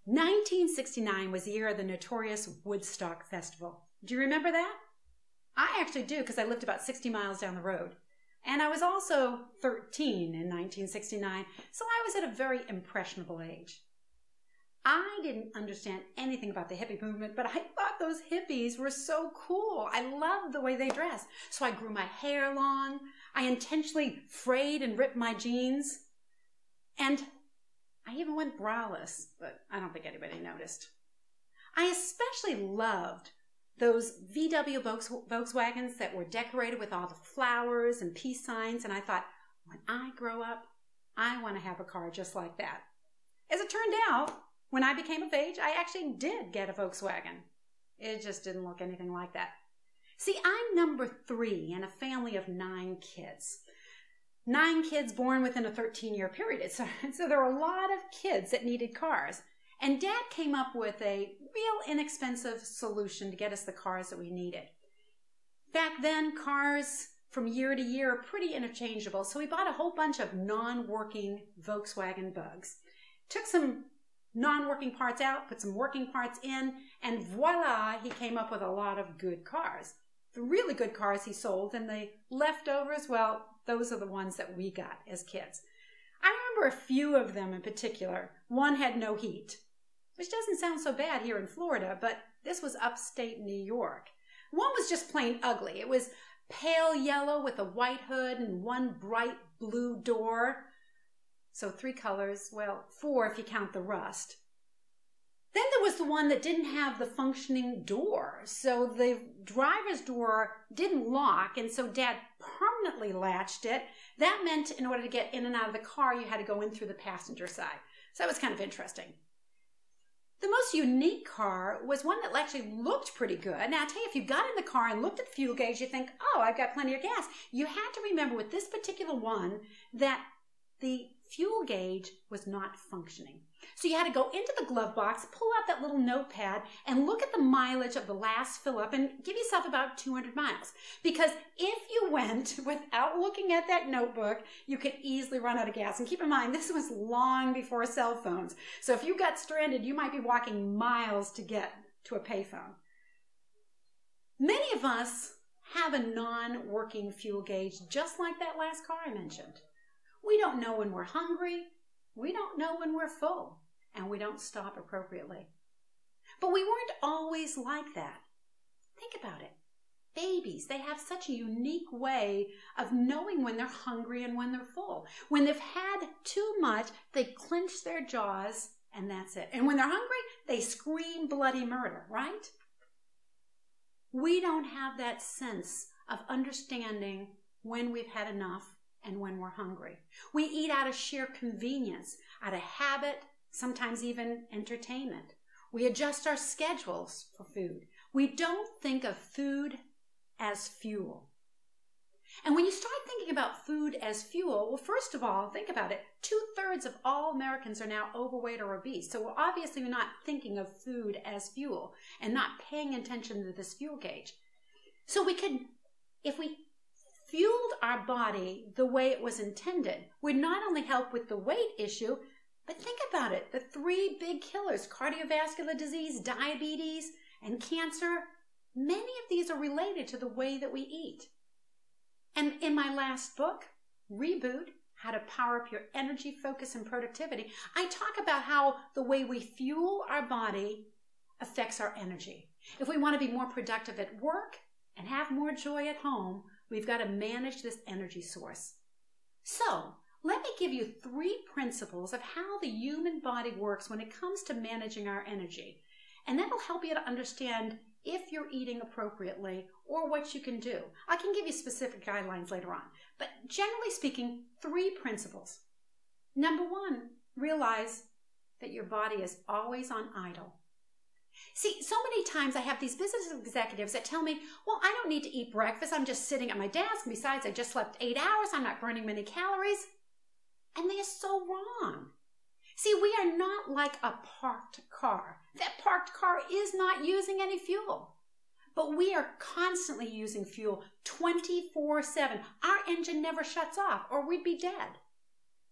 1969 was the year of the notorious Woodstock Festival. Do you remember that? I actually do, because I lived about 60 miles down the road. And I was also 13 in 1969, so I was at a very impressionable age. I didn't understand anything about the hippie movement, but I thought those hippies were so cool. I loved the way they dressed. So I grew my hair long. I intentionally frayed and ripped my jeans. And I even went braless, but I don't think anybody noticed. I especially loved those VW Volkswagens that were decorated with all the flowers and peace signs, and I thought, when I grow up, I want to have a car just like that. As it turned out, when I became of age, I actually did get a Volkswagen. It just didn't look anything like that. See, I'm number 3 in a family of 9 kids. 9 kids born within a 13-year period. So there were a lot of kids that needed cars. And Dad came up with a real inexpensive solution to get us the cars that we needed. Back then, cars from year to year are pretty interchangeable, so we bought a whole bunch of non-working Volkswagen Bugs. Took some non-working parts out, put some working parts in, and voila, he came up with a lot of good cars. The really good cars he sold, and the leftovers, well, those are the ones that we got as kids. I remember a few of them in particular. One had no heat, which doesn't sound so bad here in Florida, but this was upstate New York. One was just plain ugly. It was pale yellow with a white hood and one bright blue door. So 3 colors, well, 4 if you count the rust. Then there was the one that didn't have the functioning door. So the driver's door didn't lock, and so Dad permanently latched it. That meant in order to get in and out of the car, you had to go in through the passenger side. So that was kind of interesting. The most unique car was one that actually looked pretty good. Now, I'll tell you, if you got in the car and looked at the fuel gauge, you think, oh, I've got plenty of gas. You had to remember with this particular one that the fuel gauge was not functioning. So you had to go into the glove box, pull out that little notepad, and look at the mileage of the last fill up and give yourself about 200 miles. Because if you went without looking at that notebook, you could easily run out of gas. And keep in mind, this was long before cell phones. So if you got stranded, you might be walking miles to get to a payphone. Many of us have a non-working fuel gauge just like that last car I mentioned. We don't know when we're hungry, we don't know when we're full, and we don't stop appropriately. But we weren't always like that. Think about it. Babies, they have such a unique way of knowing when they're hungry and when they're full. When they've had too much, they clench their jaws, and that's it. And when they're hungry, they scream bloody murder, right? We don't have that sense of understanding when we've had enough and when we're hungry. We eat out of sheer convenience, out of habit, sometimes even entertainment. We adjust our schedules for food. We don't think of food as fuel. And when you start thinking about food as fuel, well, first of all, think about it. 2/3 of all Americans are now overweight or obese. So obviously we're not thinking of food as fuel and not paying attention to this fuel gauge. So we could, if we fueled our body the way it was intended, would not only help with the weight issue, but think about it. The 3 big killers, cardiovascular disease, diabetes, and cancer, many of these are related to the way that we eat. And in my last book, Reboot, How to Power Up Your Energy, Focus, and Productivity, I talk about how the way we fuel our body affects our energy. If we want to be more productive at work and have more joy at home, we've got to manage this energy source. So, let me give you 3 principles of how the human body works when it comes to managing our energy. And that'll help you to understand if you're eating appropriately or what you can do. I can give you specific guidelines later on. But generally speaking, 3 principles. Number 1, realize that your body is always on idle. See, so many times I have these business executives that tell me, well, I don't need to eat breakfast. I'm just sitting at my desk. Besides, I just slept 8 hours. I'm not burning many calories. And they are so wrong. See, we are not like a parked car. That parked car is not using any fuel. But we are constantly using fuel 24/7. Our engine never shuts off or we'd be dead.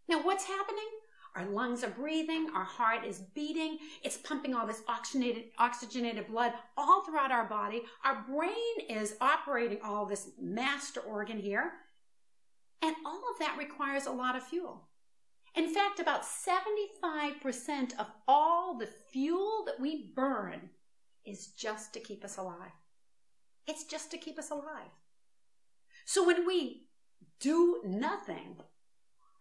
Now, what's happening? Our lungs are breathing, our heart is beating, it's pumping all this oxygenated blood all throughout our body. Our brain is operating all this master organ here. And all of that requires a lot of fuel. In fact, about 75% of all the fuel that we burn is just to keep us alive. It's just to keep us alive. So when we do nothing,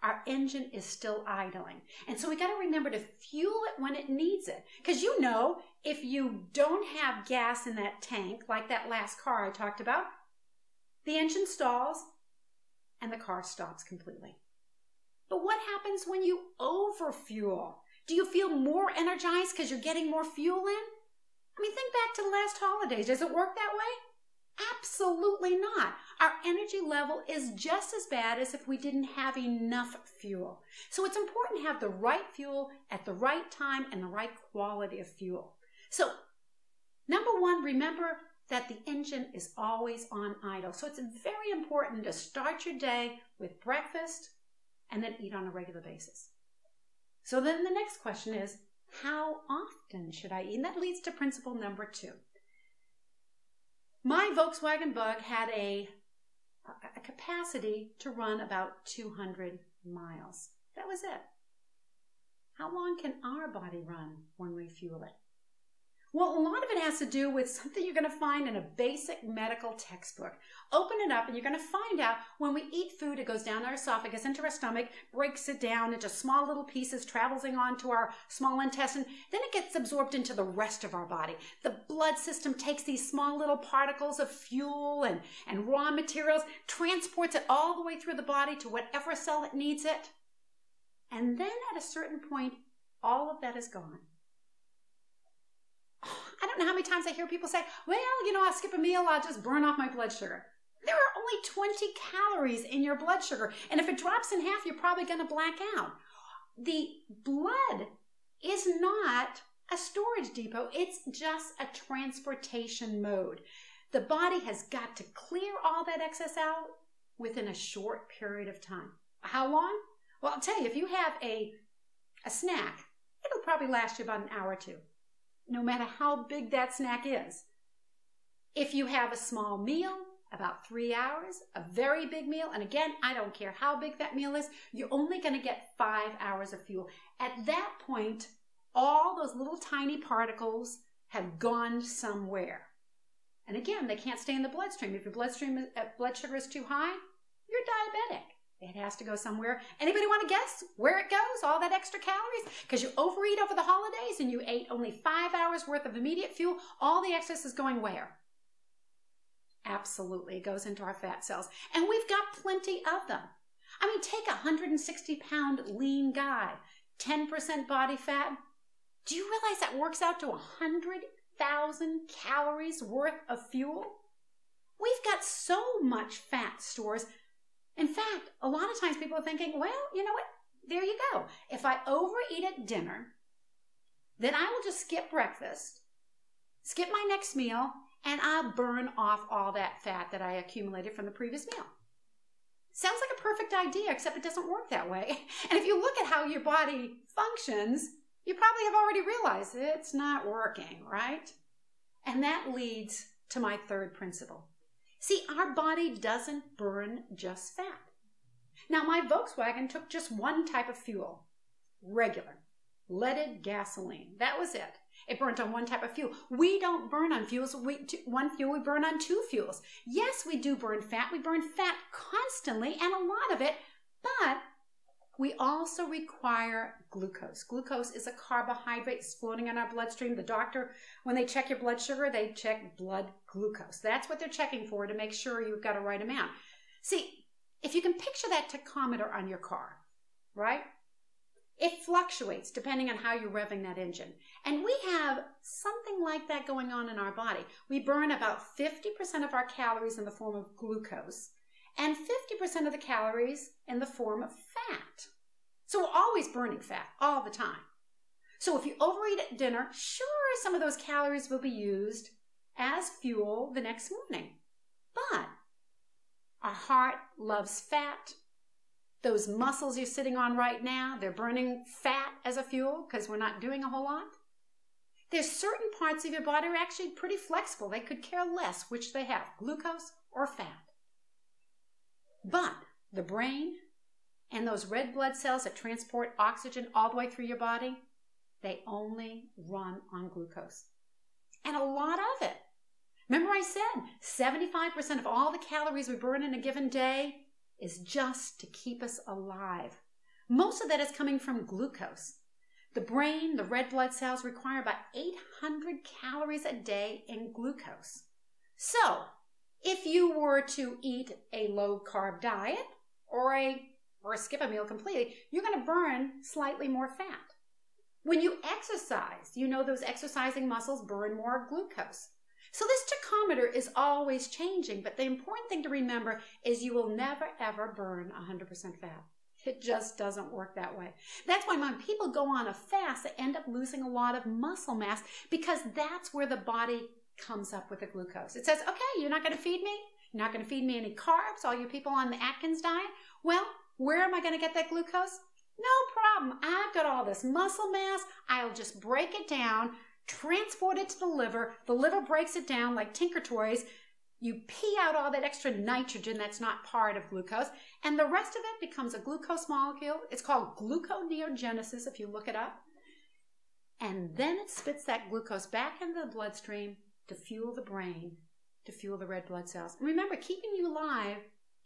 our engine is still idling. And so we got to remember to fuel it when it needs it. Because you know, if you don't have gas in that tank, like that last car I talked about, the engine stalls and the car stops completely. But what happens when you overfuel? Do you feel more energized because you're getting more fuel in? I mean, think back to the last holidays. Does it work that way? Absolutely not. Our energy level is just as bad as if we didn't have enough fuel. So it's important to have the right fuel at the right time and the right quality of fuel. So, number one, remember that the engine is always on idle. So it's very important to start your day with breakfast and then eat on a regular basis. So then the next question is, how often should I eat? And that leads to principle number 2. My Volkswagen Bug had a capacity to run about 200 miles. That was it. How long can our body run when we fuel it? Well, a lot of it has to do with something you're going to find in a basic medical textbook. Open it up and you're going to find out when we eat food, it goes down our esophagus, into our stomach, breaks it down into small little pieces, travels on to our small intestine. Then it gets absorbed into the rest of our body. The blood system takes these small little particles of fuel and raw materials, transports it all the way through the body to whatever cell that needs it. And then at a certain point, all of that is gone. I don't know how many times I hear people say, well, I'll skip a meal, I'll just burn off my blood sugar. There are only 20 calories in your blood sugar, and if it drops in half, you're probably going to black out. The blood is not a storage depot, it's just a transportation mode. The body has got to clear all that excess out within a short period of time. How long? Well, I'll tell you, if you have a snack, it'll probably last you about an hour or two, no matter how big that snack is. If you have a small meal, about 3 hours, a very big meal, and again, I don't care how big that meal is, you're only going to get 5 hours of fuel. At that point, all those little tiny particles have gone somewhere. And again, they can't stay in the bloodstream. If your blood sugar is too high, you're diabetic. It has to go somewhere. Anybody want to guess where it goes, all that extra calories? Because you overeat over the holidays and you ate only 5 hours worth of immediate fuel, all the excess is going where? Absolutely, it goes into our fat cells. And we've got plenty of them. I mean, take a 160-pound lean guy, 10% body fat. Do you realize that works out to 100,000 calories worth of fuel? We've got so much fat stores. In fact, a lot of times people are thinking, well, you know what? There you go. If I overeat at dinner, then I will just skip breakfast, skip my next meal, and I'll burn off all that fat that I accumulated from the previous meal. Sounds like a perfect idea, except it doesn't work that way. And if you look at how your body functions, you probably have already realized it's not working, right? And that leads to my third principle. See, our body doesn't burn just fat. Now, my Volkswagen took just one type of fuel, regular, leaded gasoline. That was it. It burnt on one type of fuel. We don't burn on one fuel, we burn on 2 fuels. Yes, we do burn fat. We burn fat constantly, and a lot of it, but we also require glucose. Glucose is a carbohydrate that's floating in our bloodstream. The doctor, when they check your blood sugar, they check blood glucose. That's what they're checking for, to make sure you've got a right amount. See, if you can picture that tachometer on your car, right? It fluctuates depending on how you're revving that engine. And we have something like that going on in our body. We burn about 50% of our calories in the form of glucose and 50% of the calories in the form of fat. So we're always burning fat all the time. So if you overeat at dinner, sure, some of those calories will be used as fuel the next morning. But our heart loves fat. Those muscles you're sitting on right now, they're burning fat as a fuel because we're not doing a whole lot. There's certain parts of your body are actually pretty flexible. They could care less which they have, glucose or fat. But the brain and those red blood cells that transport oxygen all the way through your body, they only run on glucose. And a lot of it. Remember I said 75% of all the calories we burn in a given day is just to keep us alive. Most of that is coming from glucose. The brain, the red blood cells require about 800 calories a day in glucose. So, if you were to eat a low-carb diet or skip a meal completely, you're going to burn slightly more fat. When you exercise, you know those exercising muscles burn more glucose. So this tachometer is always changing, but the important thing to remember is you will never ever burn 100% fat. It just doesn't work that way. That's why when people go on a fast, they end up losing a lot of muscle mass because that's where the body comes up with the glucose. It says, okay, you're not going to feed me? You're not going to feed me any carbs, all you people on the Atkins diet? Well, where am I going to get that glucose? No problem. I've got all this muscle mass. I'll just break it down, transport it to the liver. The liver breaks it down like Tinker Toys. You pee out all that extra nitrogen that's not part of glucose, and the rest of it becomes a glucose molecule. It's called gluconeogenesis if you look it up. And then it spits that glucose back into the bloodstream to fuel the brain, to fuel the red blood cells. And remember, keeping you alive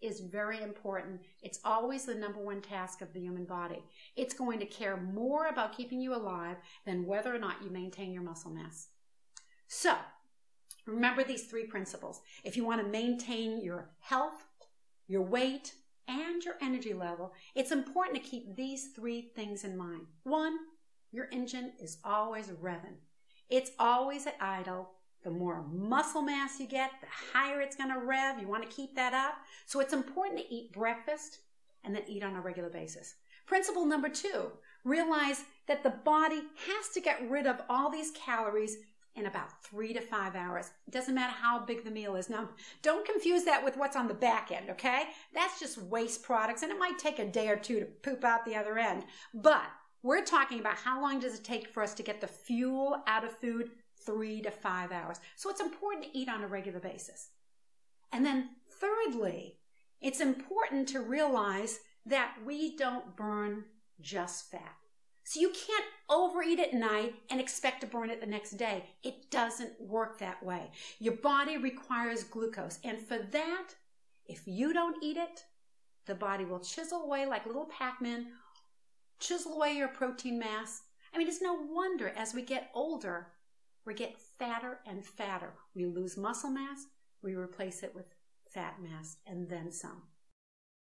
is very important. It's always the number one task of the human body. It's going to care more about keeping you alive than whether or not you maintain your muscle mass. So, remember these three principles. If you want to maintain your health, your weight, and your energy level, it's important to keep these three things in mind. One, your engine is always revving. It's always at idle. The more muscle mass you get, the higher it's going to rev. You want to keep that up. So it's important to eat breakfast and then eat on a regular basis. Principle number two, realize that the body has to get rid of all these calories in about 3 to 5 hours. It doesn't matter how big the meal is. Now, don't confuse that with what's on the back end, okay? That's just waste products, and it might take a day or two to poop out the other end. But we're talking about how long does it take for us to get the fuel out of food? 3 to 5 hours. So it's important to eat on a regular basis. And then thirdly, it's important to realize that we don't burn just fat. So you can't overeat at night and expect to burn it the next day. It doesn't work that way. Your body requires glucose. And for that, if you don't eat it, the body will chisel away like little Pac-Man, chisel away your protein mass. I mean, it's no wonder as we get older, we get fatter and fatter. We lose muscle mass, we replace it with fat mass, and then some.